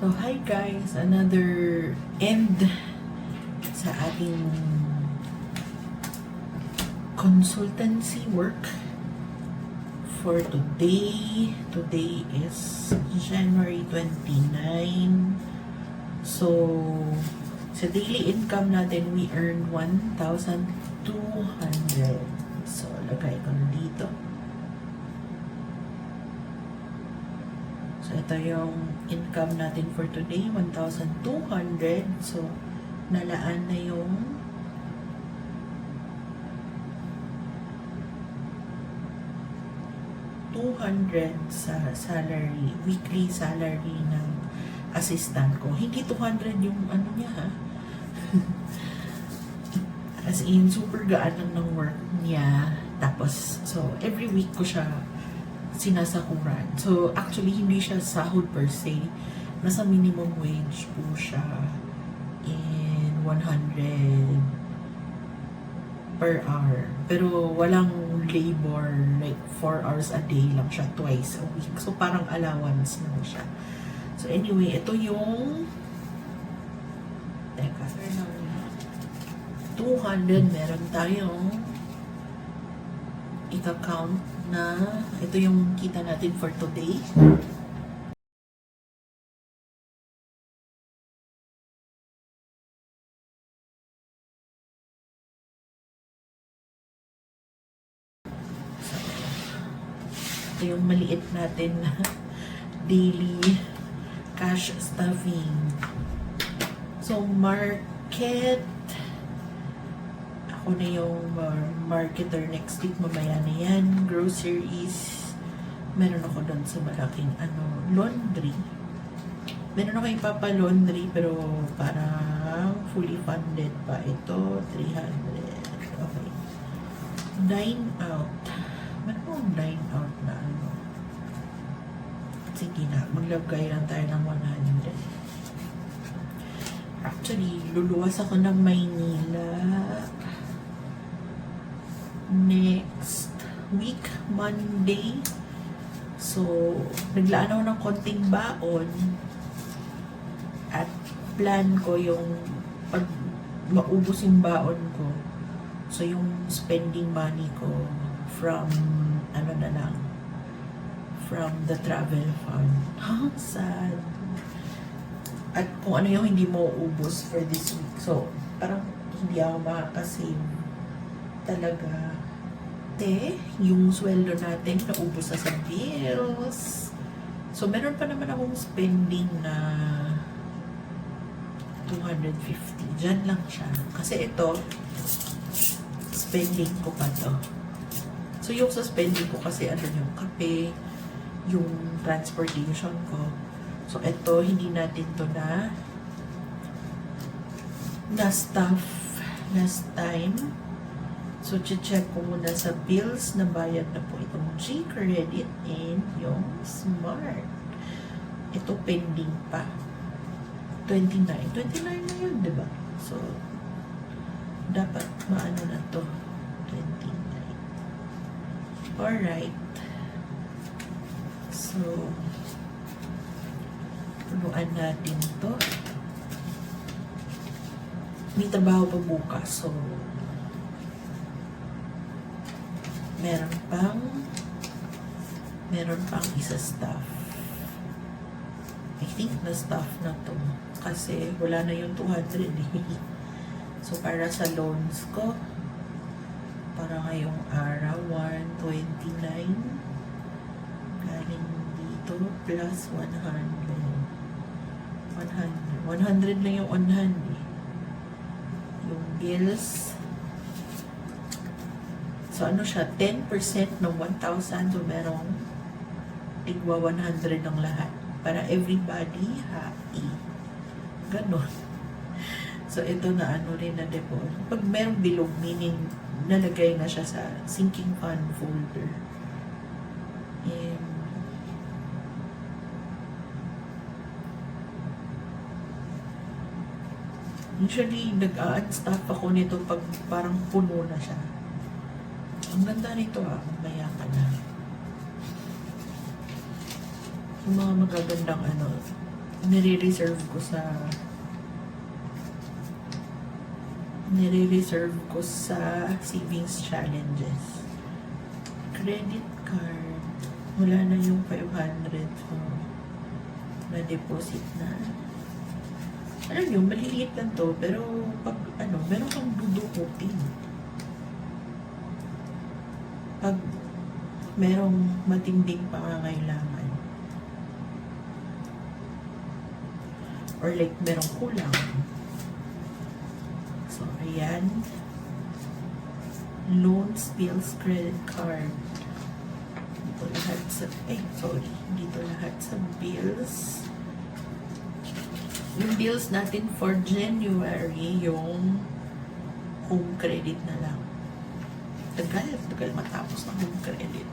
So, hi guys! Another end sa ating consultancy work for today. Today is January 29. So, sa daily income natin, we earned 1,200. So, lagay ko na dito. So, ito yung income natin for today, 1,200. So, nalaan na yung $200 sa salary, weekly salary ng assistant ko. Hindi 200 yung ano niya ha. As in, super gaan lang ng work niya. Tapos, so, every week ko siya sinasakuran. So, actually, hindi siya sahod per se. Nasa minimum wage po siya in 100 per hour. Pero walang labor, like 4 hours a day lang siya, twice a week. So, parang allowance lang siya. So, anyway, ito yung teka, 200, meron tayong ika-count na ito yung kita natin for today. So, ito yung maliit natin na daily cash stuffing. So, market, ako na yung marketer next week, mamaya na yan. Groceries, meron ako doon sa malaking laundry. Meron ako ipapa-laundry pero parang fully funded pa. Ito, 300. Okay. Dine out. Meron akong dine out na Sige na, maglagay lang tayo ng 100. Actually, luluwas ako ng Maynila next week, Monday. So, naglaan ako ng konting baon at plan ko yung pag maubos yung baon ko. So, yung spending money ko from na lang, from the travel fund. Sad. At kung ano yung hindi mo ubos for this week. So, parang hindi ako makakasave talaga. Yung sweldo natin naubos na sa bills. So, meron pa naman akong spending na 250. Diyan lang siya. Kasi ito, spending ko pa to. So, yung sa spending ko kasi yung kape, yung transportation ko. So, ito, hindi natin to na stuff last time. So, check ko muna sa bills na bayad na po itong G-Credit and yung Smart. Ito, pending pa. 29. 29 na yun, diba? So, dapat maano na to. 29. Alright. So, punuan natin to. May trabaho pa bukas. So, meron pang isa staff. I think na staff na to. Kasi wala na yung 200 eh. So, para sa loans ko, para ngayong araw, 129. Galing dito, plus 100. 100 lang yung on hand eh. Yung bills. So, siya, 10% ng 1,000. So, merong tigwa 100 ng lahat. Para everybody happy. Ganon. So, ito na rin na deposit. Pag merong bilog, meaning nalagay na siya sa sinking fund folder. And usually, nag-unstaff ako nito pag parang puno na siya. Ang ganda nito mamaya ka na. Yung mga magagandang nire-reserve ko sa savings challenges. Credit card, wala na yung 500, so na-deposit na. Alam nyo, maliliit lang to, pero pag meron kang dudukutin. Pag merong matinding pangangailangan, or like merong kulang. So, ayan. Loans, bills, credit card. Dito lahat sa, dito lahat sa bills. Yung bills natin for January, yung home credit na lang. Tagal matapos ng home credit.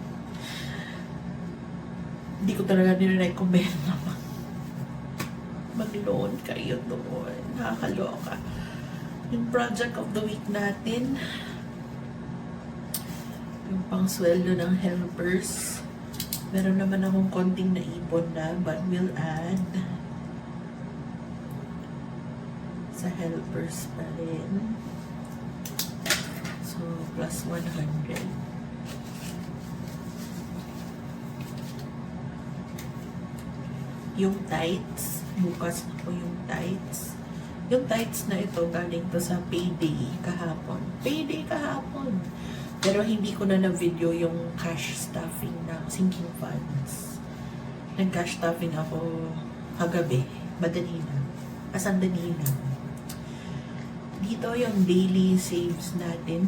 Hindi ko talaga nire-recommend na mag-loan kayo doon. Nakakaloka. Yung project of the week natin, yung pang-sweldo ng helpers. Meron naman akong konting naipon na, but we'll add sa helpers pa rin. So, plus 100. Yung tithes, bukas na po yung tithes. Yung tithes na ito, galing to sa payday kahapon. Payday kahapon. Pero hindi ko na na-video yung cash stuffing ng sinking funds. Nag-cash stuffing ako kagabi. Madali na. Sandali na. Dito yung daily saves natin.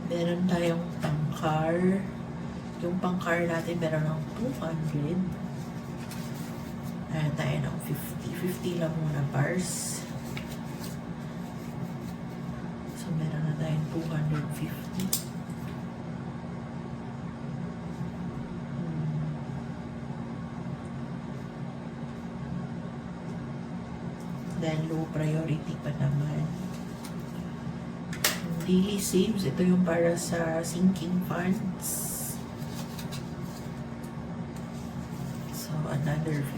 Meron tayong pang-car. Yung pang-car natin meron ng 200. Ayan tayo ng 50. 50 lang muna pars. So, meron na tayong 250. Then, low priority pa naman. Daily saves, ito yung para sa sinking funds. So, another 50.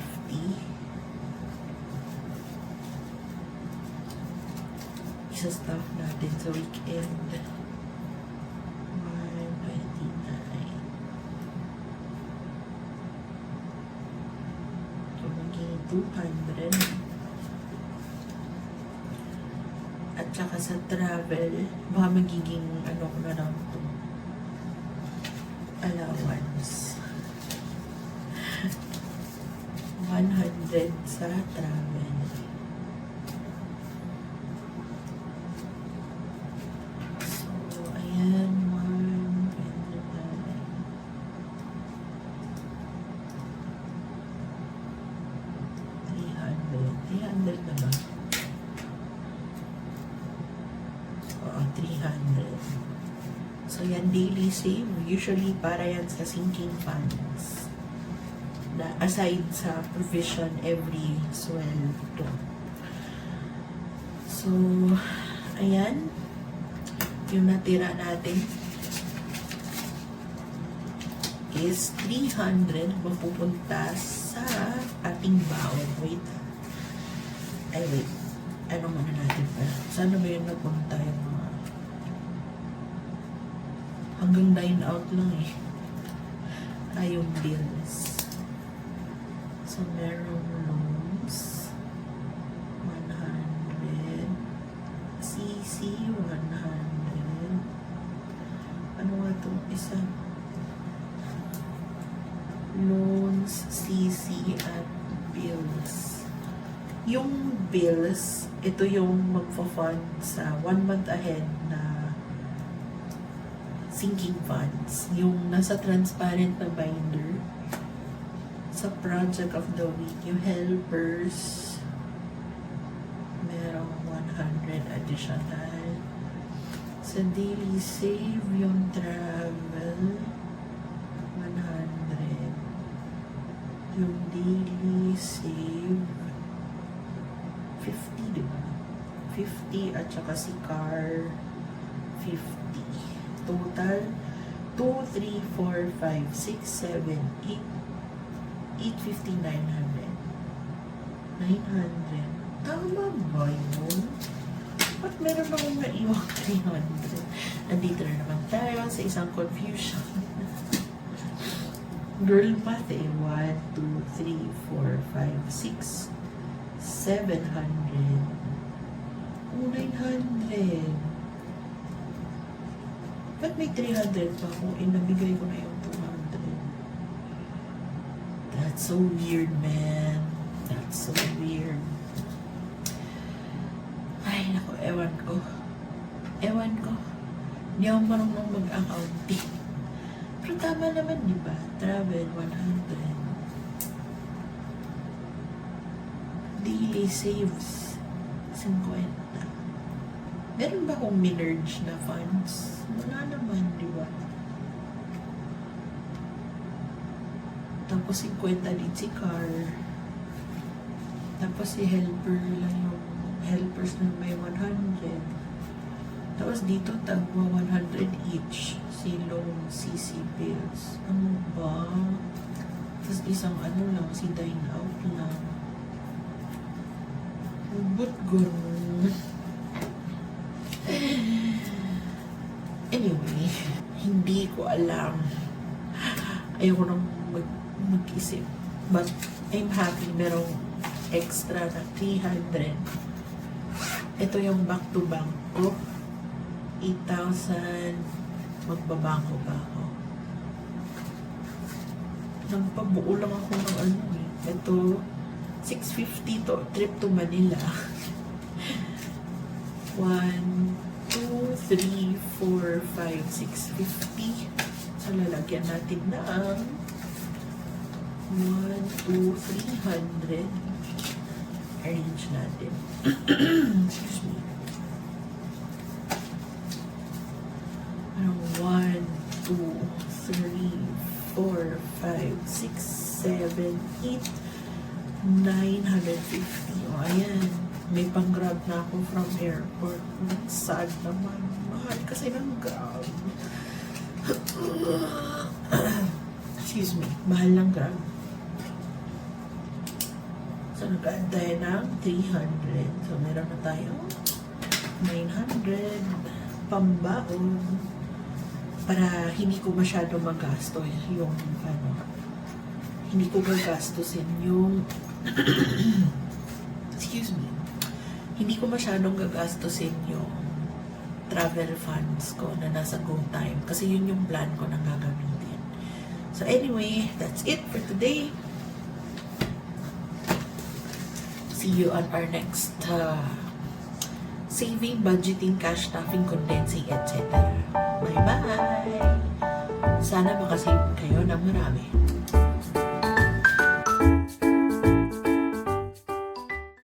Isa-stuff natin sa weekend. 129. So, maging 200. At saka sa travel, baka magiging ano ko na lang ito. Allowance. 100 sa travel. So, ayan, 300 na ba? Oo, 300. So, yan daily save. Usually, para yan sa sinking funds. Na aside sa provision every sweldo. So, ayan. Yung natira natin is 300 mapupunta sa ating baon. Wait. Ano muna natin pa? Sana ba yun napunta yung mga hanggang dine out lang eh. Yung bills. So, merong loans, 100, CC, 100, ano nga itong isa? Loans, CC, at bills. Yung bills, ito yung magpa-fund sa 1 month ahead na sinking funds. Yung nasa transparent na binder. Sa project of the week, yung helpers, merong 100 additional. Sa daily save, yung travel, 100. Yung daily save, 50, diba? 50 at saka si car, 50. Total, 2, 3, 4, 5, 6, 7, 8, 850, 900. 900. Tama ba yun? Ba't meron akong naiwang 300? Nandito na naman tayo sa isang confusion. Girl math eh. 1, 2, 3, 4, 5, 6, 700. Oh, 900. Ba't may 300 pa kung inabigay ko na yung 200? That's so weird, man. That's so weird. Ay, naku, ewan ko. Ewan ko. Hindi ako marunong mag-accounting. Pero tama naman, di ba? Travel, 100. Daily saves, 50. Meron ba akong minerge na funds? Wala naman, di ba? Tapos 50 din si car. Tapos si helper lang yung helpers na may 100. Tapos dito tagwa 100 each. Silong CC bills. Ano ba? Tapos isang ano lang, si dine out lang. But ganun. Anyway, hindi ko alam. Ayoko nang mag-isip. But I'm happy merong extra na 300. Ito yung back to bank ko. 8,000. Magbabangko ba ako? Nagpabuo lang ako ng ano eh. Ito, 650 to trip to Manila. 1, 2, 3, 4, 5, 650. So, lalagyan natin na ang 1, 2, 300. Arrange natin. Excuse me. 1, 2, 3, 4, 5, 6, 7, 8, 950. O, ayan. May pang-grab na ako from airport. Sad naman. Mahal kasi ng grab. Excuse me. Mahal ng grab. So, nag-add tayo ng 300. So, meron na tayo 900 pambaon para hindi ko masyado magasto yung ano, hindi ko gagastusin yung excuse me, hindi ko masyadong gagastusin yung travel funds ko na nasa GoTime kasi yun yung plan ko na gagamitin. So anyway, that's it for today. See you on our next saving, budgeting, cash stuffing, condensing, etc. Bye-bye! Sana makasave kayo ng marami.